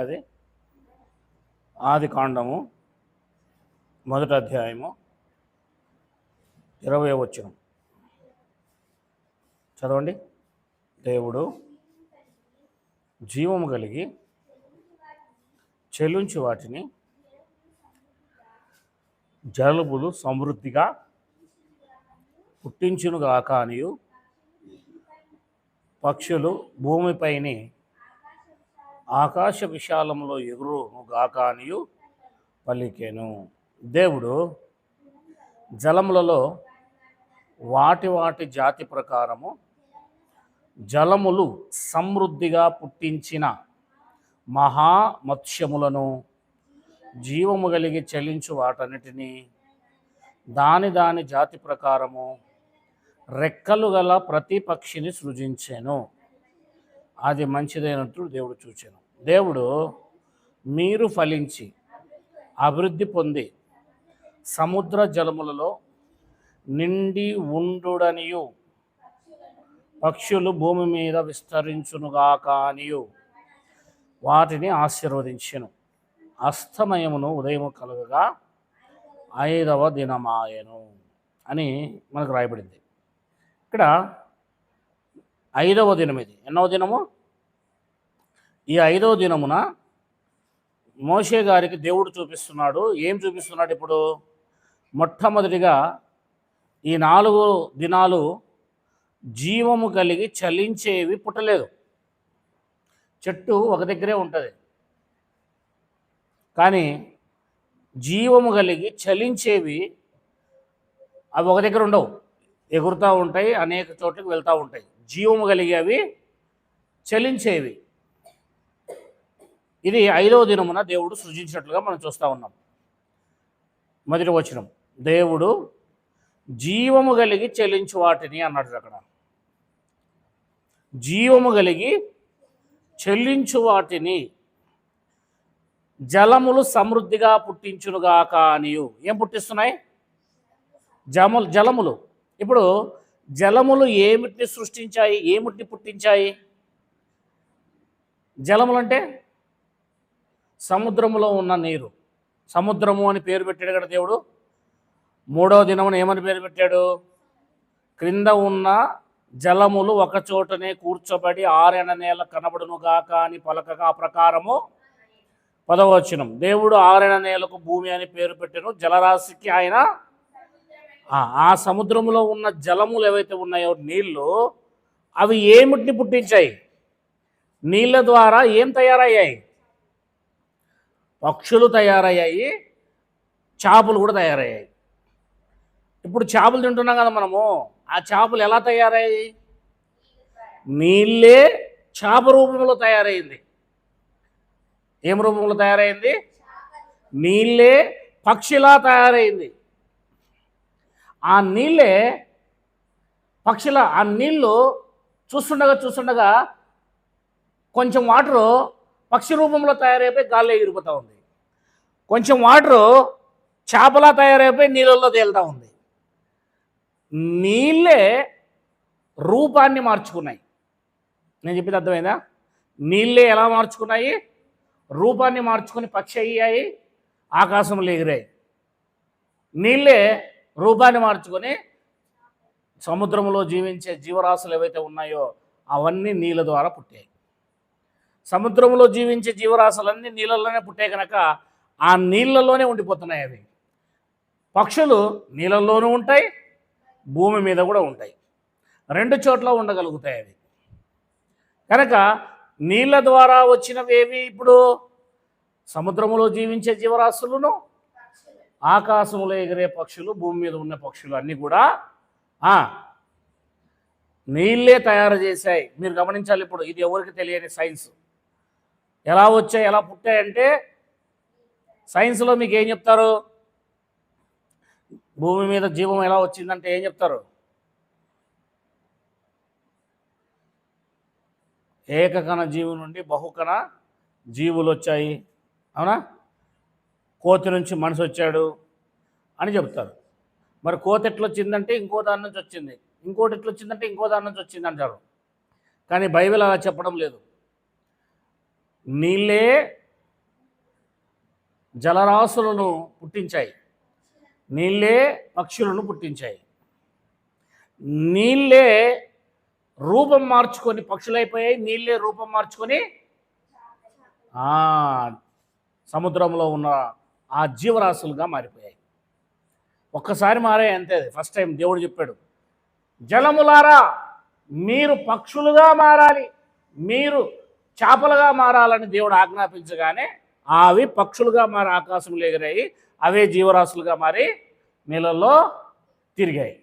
అది ఆది కాండము 1వ అధ్యాయము 20వ వచనం చదవండి. దేవుడు జీవము కలిగి చెల్లించు వాటిని జలములు సమృద్ధిగా పుట్టించునుగాక అనియు పక్షులు భూమిపైని ఆకాశ విశాలంలో ఎగురునుగాక అనియు పలికెను. దేవుడు జలములలో వాటి వాటి జాతి ప్రకారము జలములు సమృద్ధిగా పుట్టించిన మహామత్స్యములను జీవము కలిగి చెల్లించు వాటన్నిటినీ దాని దాని జాతి ప్రకారము రెక్కలు గల ప్రతి పక్షిని సృజించెను. అది మంచిదైనట్లు దేవుడు చూచెను. దేవుడు మీరు ఫలించి అభివృద్ధి పొంది సముద్ర జలములలో నిండి ఉండుడనియు పక్షులు భూమి మీద విస్తరించునుగాక అనియు వాటిని ఆశీర్వదించెను. అస్తమయమును ఉదయము కలుగగా 5వ దినమాయెను అని మనకు రాయబడింది. ఇక్కడ 5వ దినం. ఇది ఎన్నవ దినము? ఈ 5వ దినమున మోషే గారికి దేవుడు చూపిస్తున్నాడు. ఏం చూపిస్తున్నాడు ఇప్పుడు? మొట్టమొదటిగా ఈ 4 దినాలు జీవము కలిగి చలించేవి పుట్టలేదు. చెట్టు ఒక దగ్గరే ఉంటుంది, కానీ జీవము కలిగి చలించేవి అవి ఒక దగ్గర ఉండవు, ఎగురుతూ ఉంటాయి, అనేక చోట్లకి వెళ్తూ ఉంటాయి. జీవము కలిగి అవి చలించేవి. ఇది 5వ దినమున దేవుడు సృజించినట్లుగా మనం చూస్తూ ఉన్నాం. 1వ వచనం, దేవుడు జీవము కలిగి చెల్లించు వాటిని అన్నాడు. అక్కడ జీవము కలిగి చెల్లించు వాటిని జలములు సమృద్ధిగా పుట్టించునుగాక అనియు. ఏం పుట్టిస్తున్నాయి? జలములు. ఇప్పుడు జలములు ఏమిటిని సృష్టించాయి? ఏమిటిని పుట్టించాయి? జలములు అంటే సముద్రములో ఉన్న నీరు. సముద్రము అని పేరు పెట్టాడు కదా దేవుడు. 3వ దినమున ఏమని పేరు పెట్టాడు? క్రింద ఉన్న జలములు ఒక చోటనే కూర్చోబడి ఆరెన నేల కనబడునుగాక అని పలకగా ఆ ప్రకారము 10వ వచనం, దేవుడు ఆరెన నేలకు భూమి అని పేరు పెట్టాను. జలరాశికి ఆయన ఆ సముద్రంలో ఉన్న జలములు ఏవైతే ఉన్నాయో నీళ్ళు, అవి ఏమిటిని పుట్టించాయి? నీళ్ళ ద్వారా ఏం తయారయ్యాయి? పక్షులు తయారయ్యాయి, చేపలు కూడా తయారయ్యాయి. ఇప్పుడు చేపలు తింటున్నాం కదా మనము. ఆ చేపలు ఎలా తయారయ్యాయి? నీళ్ళే చేప రూపంలో తయారైంది. ఏం రూపంలో తయారైంది? నీళ్ళే పక్షిలా తయారైంది. ఆ నీళ్ళే పక్షిలా. ఆ నీళ్ళు చూస్తుండగా కొంచెం వాటరు పక్షి రూపంలో తయారైపోయి గాల్లో ఎగిరిపోతూ ఉంది. కొంచెం వాటరు చేపలా తయారైపోయి నీళ్ళల్లో తేలుతూ ఉంది. నీళ్ళే రూపాన్ని మార్చుకున్నాయి. నేను చెప్పింది అర్థమైందా? నీళ్ళే ఎలా మార్చుకున్నాయి? రూపాన్ని మార్చుకుని పక్షి అయ్యాయి, ఆకాశంలో ఎగిరాయి. నీళ్ళే రూపాన్ని మార్చుకొని సముద్రంలో జీవించే జీవరాశులు ఏవైతే ఉన్నాయో అవన్నీ నీళ్ళ ద్వారా పుట్టాయి. సముద్రంలో జీవించే జీవరాశులన్నీ నీళ్ళల్లోనే పుట్టాయి కనుక ఆ నీళ్ళల్లోనే ఉండిపోతున్నాయి. అవి పక్షులు నీళ్ళల్లోనూ ఉంటాయి, భూమి మీద కూడా ఉంటాయి. 2 చోట్ల ఉండగలుగుతాయి అవి. కనుక నీళ్ళ ద్వారా వచ్చినవేవి? ఇప్పుడు సముద్రంలో జీవించే జీవరాశులను, ఆకాశంలో ఎగిరే పక్షులు, భూమి మీద ఉన్న పక్షులు అన్నీ కూడా నీళ్ళే తయారు చేశాయి. మీరు గమనించాలి. ఇప్పుడు ఇది ఎవరికి తెలియని సైన్స్. ఎలా వచ్చాయి, ఎలా పుట్టాయంటే సైన్స్లో మీకు ఏం చెప్తారు? భూమి మీద జీవం ఎలా వచ్చిందంటే ఏం చెప్తారు? ఏకకణ జీవి నుండి బహుకణ జీవులు వచ్చాయి, అవునా? కోతి నుంచి మనిషి వచ్చాడు అని చెప్తారు. మరి కోతి ఎట్లా వచ్చిందంటే ఇంకో దాని నుంచి వచ్చింది, ఇంకోటి ఎట్లా వచ్చిందంటే ఇంకో దాని నుంచి వచ్చింది అంటారు. కానీ బైబిల్ అలా చెప్పడం లేదు. నీళ్ళే జలరాశులను పుట్టించాయి, నీళ్ళే పక్షులను పుట్టించాయి, నీళ్ళే రూపం మార్చుకొని పక్షులైపోయాయి, నీళ్ళే రూపం మార్చుకొని సముద్రంలో ఉన్న ఆ జీవరాశులుగా మారిపోయాయి. ఒక్కసారి మారాయి అంతే. ఫస్ట్ టైం దేవుడు చెప్పాడు, జలములారా మీరు పక్షులుగా మారాలి, మీరు చేపలుగా మారాలని దేవుడు ఆజ్ఞాపించగానే అవి పక్షులుగా మారి ఆకాశంలో ఎగిరాయి, అవే జీవరాశులుగా మారి నీళ్ళల్లో తిరిగాయి.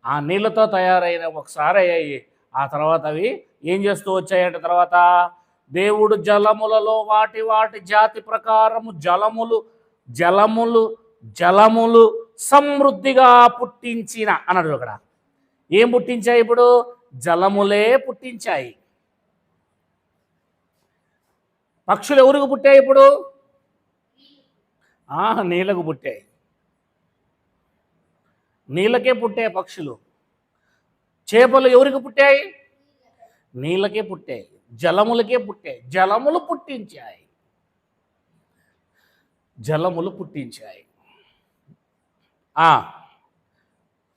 ఆ నీళ్ళతో తయారైన ఒకసారి అయ్యాయి. ఆ తర్వాత అవి ఏం చేస్తూ వచ్చాయంటే, తర్వాత దేవుడు జలములలో వాటి వాటి జాతి ప్రకారము జలములు సమృద్ధిగా పుట్టించిన అన్నాడు. అక్కడ ఏం పుట్టించాయి? ఇప్పుడు జలములే పుట్టించాయి. పక్షులు ఎవరికి పుట్టాయి? ఇప్పుడు నీళ్ళకు పుట్టాయి. నీళ్ళకే పుట్టాయి పక్షులు. చేపలు ఎవరికి పుట్టాయి? నీళ్ళకే పుట్టాయి, జలములకే పుట్టాయి. జలములు పుట్టించాయి.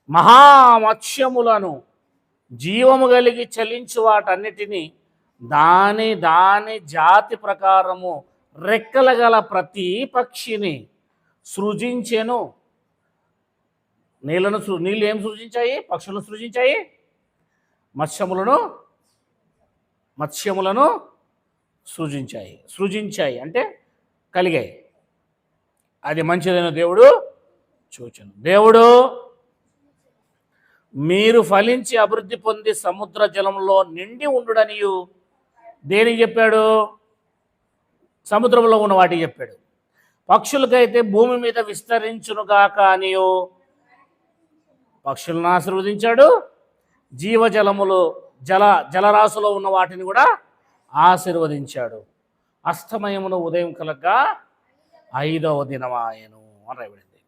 మహామత్స్యములను జీవము కలిగి చలించు వాటన్నిటినీ దాని జాతి ప్రకారము రెక్కల గల ప్రతి పక్షిని సృజించెను. నీళ్ళు ఏం సృజించాయి? పక్షులను సృజించాయి, మత్స్యములను సృజించాయి అంటే కలిగాయి. అది మంచిదైన దేవుడు చూచెను. దేవుడు మీరు ఫలించి అభివృద్ధి పొంది సముద్ర జలంలో నిండి ఉండుడనియు దేనికి చెప్పాడు? సముద్రంలో ఉన్న వాటికి చెప్పాడు. పక్షులకైతే భూమి మీద విస్తరించునుగాక అనియు పక్షులను ఆశీర్వదించాడు. జీవజలములు జలరాశిలో ఉన్న వాటిని కూడా ఆశీర్వదించాడు. అస్తమయమును ఉదయం కలగ్గా 5వ దినమాయెను అని రాయబడింది.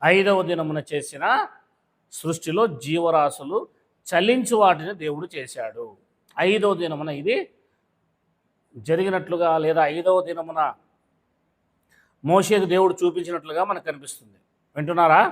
5వ దినమున చేసిన సృష్టిలో జీవరాశులు చలించు వాటిని దేవుడు చేశాడు. 5వ దినమున ఇది జరిగినట్లుగా, లేదా 5వ దినమున మోషేకు దేవుడు చూపించినట్లుగా మనకు కనిపిస్తుంది. వింటున్నారా?